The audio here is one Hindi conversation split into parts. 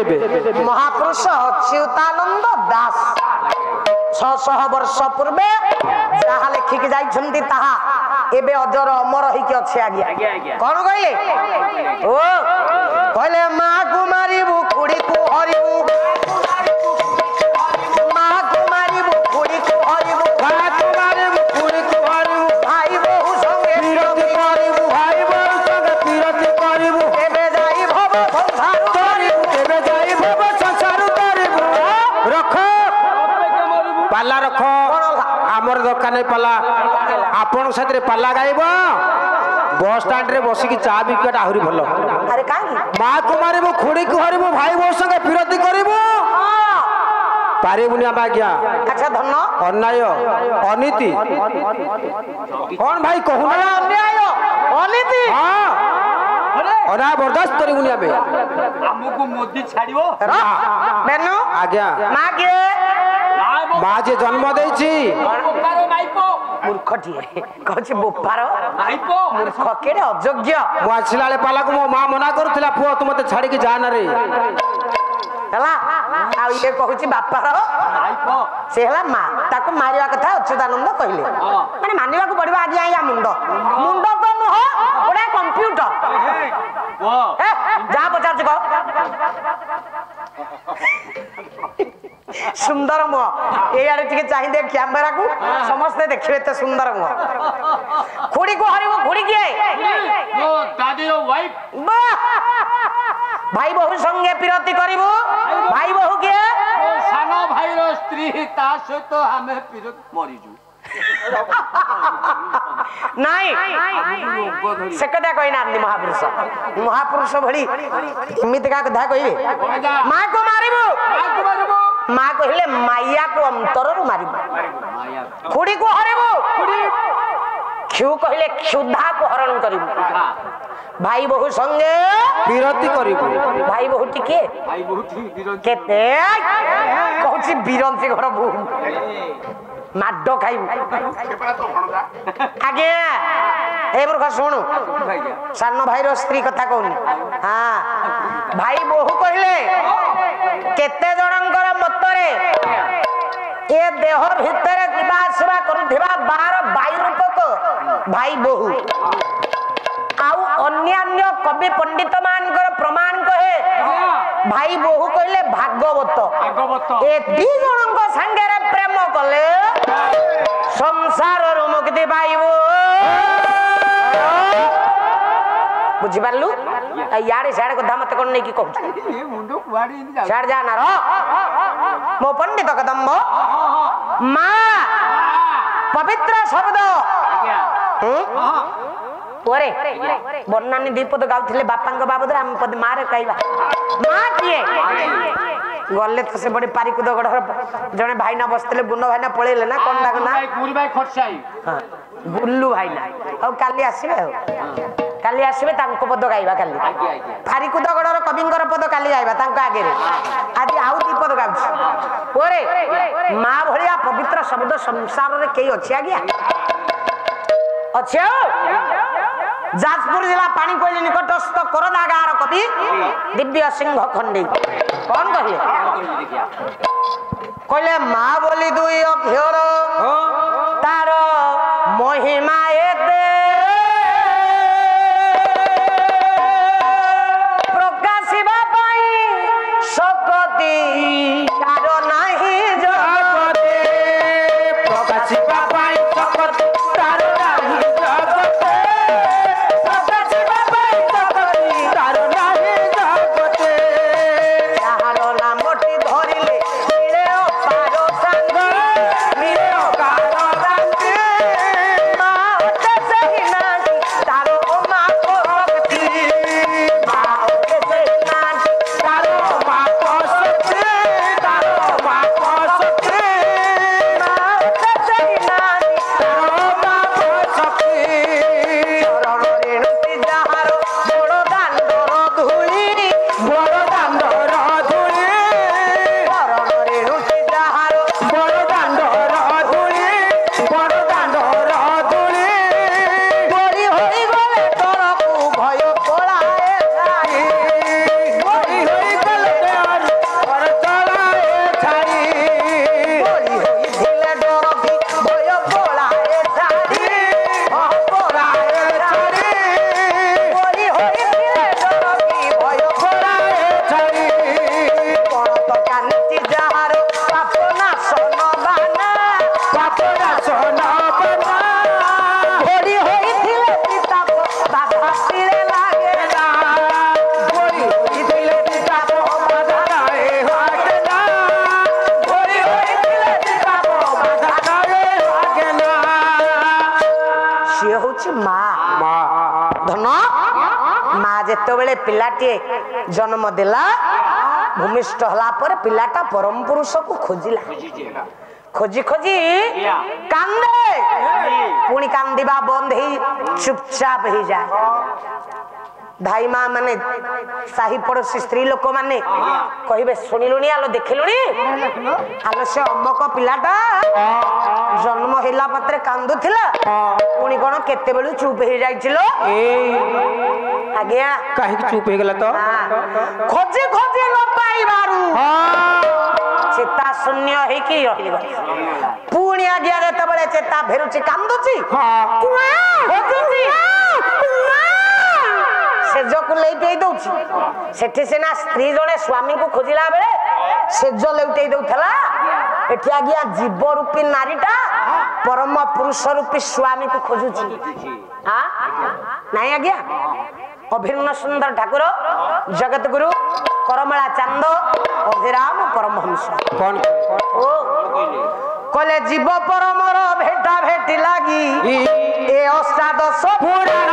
देबे महापुरुष अच्युतानंद दास 600 वर्ष पूर्वे जहा लेखिक जाइछन्ती ताहा एबे अजर अमर होइके अछि आज्ञा कोन कहले ओ कहले मां को मारिबु कुड़ी को हरिबु मां को मारिबु कुड़ी को हरिबु मां को मारिबु कुड़ी को हरिबु भाई बहु संगे विरोधी करिबु भाई बहु संगे विरोधी करिबु एबे जाई भव संसार करिबु एबे जाई भव संसार करिबु रख पाला रख आमर दरकार नहीं पाला आपण साथरे पाला गाइब बस स्टैंड रे बसिकी चा बिकेट आहुरी भलो अरे काई मां को मारिबु खुड़ी को हरिबु भाई बहु संगे विरोधी करिबु पारिबुनी आज्ञा अच्छा धन अन्याय अनीति कौन भाई कहू ना अन्याय अनीति हां अरे बर्दाश्त करिबुनी आबे हमको मोदी छाड़ियो बेनु आज्ञा मां के मां जे जन्म देछि बोपारो माइपो मूर्खटिए कहछि बोपार माइपो मूर्ख केडे अयोग्य मु आछिलाले पाला को मो मां मना करूथिला पुओ तू मते छाड़ी के जा ना रे हला आ ये कहछि बापार माइपो से हला मां ताको मारिया कथा अच्युतानंद कहले माने मानिबा को पड़िबा आजी आया मुंडो मुंडो तो न हो ओडा कंप्यूटर वो जा पचार को सुंदर मुह ए आरे टिके चाहि दे कैमरा को समस्त देखिबे त सुंदर मुह खुड़ी को हरिबो खुड़ी के वो दादी वाइफ भाई बहु संगे पिरती करिबो भाई बहु के वो सानो भाई रो स्त्री ता सहित हमें पिरत मरिजु नहीं से कदा कोई ना महापुरुष भली इमित का कथा कहिबे मां को मारिबो मां कहले माया को अंतर रु मारिबो खुड़ी को हरिबो क्षु कहले क्षुधा को हरण करिबो भाई बहु संगे विरोधी करिबो भाई बहु टिके भाई बहुत ही विरोध केते कहछि बिरंती घर बु माडो खाइबु आगे ए मूर्ख शुणु सानो भाई रो स्त्री कथा कहूनी हाँ भाई बहु कहले केते जनंकर मतरे ए देह भितर दिवासवा करुथिबा 12 वायु रूपक भाई बहु आउ अन्यान्य कवि पंडित मानकर प्रमाण कहे भाई बहु कहले भागवत ए दी जनंक संगेरे प्रेम कले संसार रु मुक्ति पाइबो बुझी पारलु याडे साडे कथा मत कोन नै की कहू ये मुंडो कुआडी इन जा साड जाना रो मो पंडित कदम्ब मां पवित्र शब्द ओरे बन्नानी दीपद गाउथिले बापांग बाबद हम पद मारे कहबा मां किए गले तो से बड़ी पारिकुद गड़ जने भाई ना बसतले बुनो भाई ना पळेले ना कोन डाक ना पूरी भाई खटसाई हां बुल्लू भाई ना अब काली आसीबे काली आसीबे तांको पद गाइबा काली पारिकुद गड़र कविंगर पद काली गाइबा तांको आगे रे आज आउ दीपद गाउछ ओरे मां भलिया पवित्र शब्द संसार रे केई अछि आगिया अच्छा जाजपुर जिला पानीकोइली निकटस्थ कोरदागार कवि दिव्य सिंह खंडी कौन कहिए कहले मां बोली दुई अक्षर तार महिमा एते प्रकाशिबा पई सकती तार नाही जगते प्रकाशिबा पाई सकत तार नाही जगते प्रकाशिबा पाई सकत तार नाही जगते यार नामटी धरिले मिले पारो संग मिले कारो राते माते सही नाही तारो मा को भक्ति माते सही नाही तारो मा को शक्ति तारो मा ଯେତେବେଳେ ପିଲାଟିଏ ଜନ୍ମ ଦେଲା ଭୂମିଷ୍ଠ ହେଲା ପରେ ପିଲାଟା ପରମ ପୁରୁଷକୁ ଖୋଜିଲା खोजी खोजी कांदे पुणी कांदिबा बंद ही चुपचाप ही जाए भाई माँ माने साही पड़ोसी स्त्री लोक माने कहिबे सुनिलुनी आलो देखिलुनी आलो से अम्मक पिलाटा जन्म होला पत्रे कांदुथिला पुणी कोन केते बेलु चुप हे जाइछिलो आज्ञा काहे चुप हे गेला तो खोजी खोजी न पाइबारू चेता शून्य है कि रही पुणी आज्ञा जेतबेले चेता फेरुची कांदुची सेजको लेउटेई दउची सेठी सेना स्त्री जने स्वामी को खोजिला बेले सेज लेउटेई दउथला एठी आज्ञा जीव रूपी नारीटा परम पुरुष रूपी स्वामी को खोजुची हां नाही आज्ञा अभिन्न सुंदर ठाकुर जगत गुरु करमला चांद अभिराम परमहंस कौन ओ कले जीव परमर भेटा भेटी लागी ए अष्टादश पुराण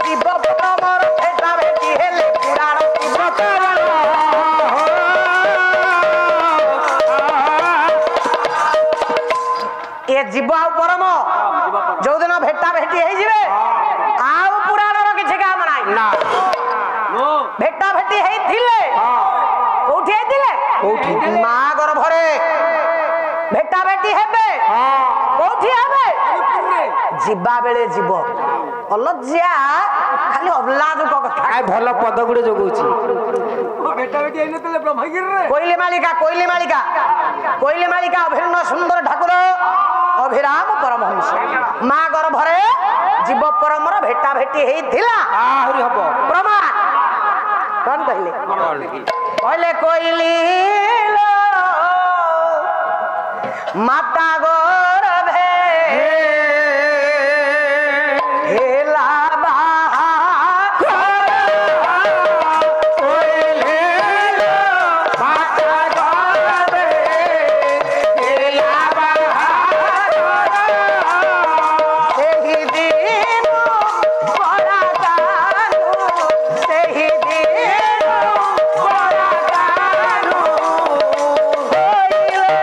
जीव परमर भेटा भेटी हेले पुराण ए जीव आ परम जो दिन भेटा भेटी हे जिवे आउ पुराणर किछि काम नाही ना भेटा भेटी हे थिले कोठी हे थिले कोठी मां गर्भरे भेटा भेटी हेबे कोठी हेबे जिबा बेले जीव अलज्या खाली अबलाज को कथा आय भलो पद गुडे जोगुची बेटा बेटी आइने तले ब्रह्मगिर रे कोइली मालिका अभिन्न सुंदर ठाकुर अभिराम परमहंस मां गर्भरे जीव परमर भेटा भेटी हे थिला आहुरी हबो प्रमाण कौन कहले कहले कोइली माता गर्भे हेला बाहा कोइली माता गर्भे हेला बाहा सेही दिन बड़ा कानू सेही दिन बड़ा कानू कोइले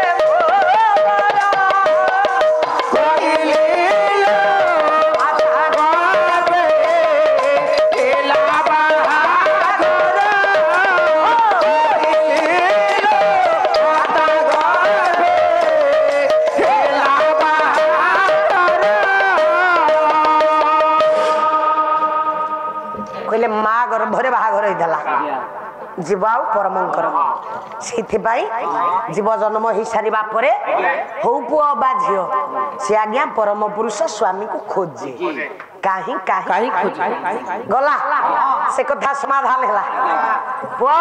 माता गर्भे हेला बाहा कहले माँ गर्भरे बाहाघर होइतला जीव आउ परमंकर सेथिपाई जीव जन्म हो सारिबा परे हौ पुओ बा झियो से आज्ञा परम पुरुष स्वामी को खोजे काहे काहे खोजी गला से कथा समाधान होला पुओ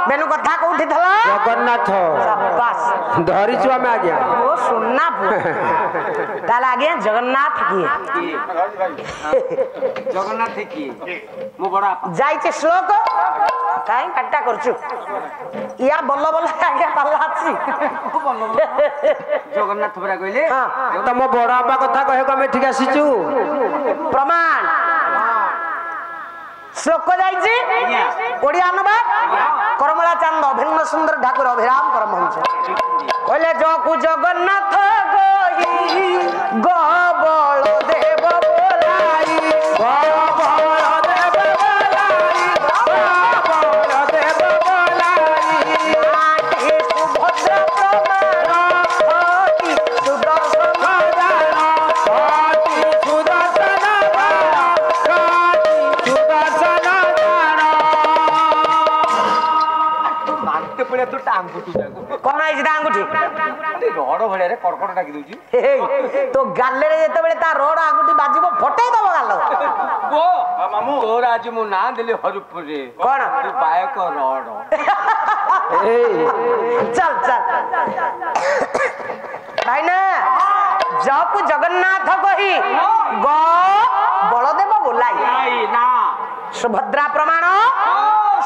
मेनु कथा कोठी थला जगन्नाथ शाबाश धरी छुआ में आ गया ओ सुनना पुओ ताला आज्ञा जगन्नाथ की जगन्नाथ की मो बड़ा जाइछे श्लोक काई काटा करछु या बल्ल बल्ल आज्ञा पाला अछि जगन्नाथ बरा कहले हां तम बड़ आपा कथा कहे को ठीक आसीचु प्रमाण श्लोक जाइछे ओडिया अनुवाद करमला चांद अभिन्न सुंदर ठाकुर अभिराम परमहंस कहले जकु जगन्नाथ गही गबल देव बोलाई गबल देव बोलाई गबल देव बोलाई आठी सुभद्र प्रमाण हति सुदर्शन अति सुदर्शन मानते पड़े तो टांगुटी जाको कोन आइछ डांगुठी रड भड़े रे कड़कड़ डाकी दउची तो गाले रे जेतेबेले ता रोड आगुटी बाजिबो फटै दबो गालो ओ मामू तोर आज मु ना देले हरुपुर रे कोन तू बायक रड चल चल भाई ना जब जगन्नाथ कही ग बलदेव बोलाई आई ना सुभद्रा प्रमाण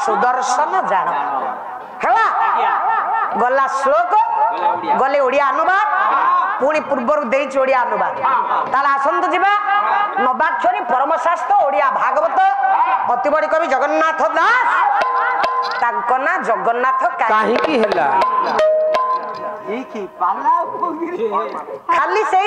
सुदर्शन जान हला गला श्लोक गले ओडिया अनुवाद पुणी पूर्वर देइछि ओडिया अनुवाद ताला आसंतु जिबा नवाक्षरी परमशास्त्र ओडिया भागवत अति बड़ी कवि जगन्नाथ दास तांको ना जगन्नाथ काहे की हैला ई की पाला खाली से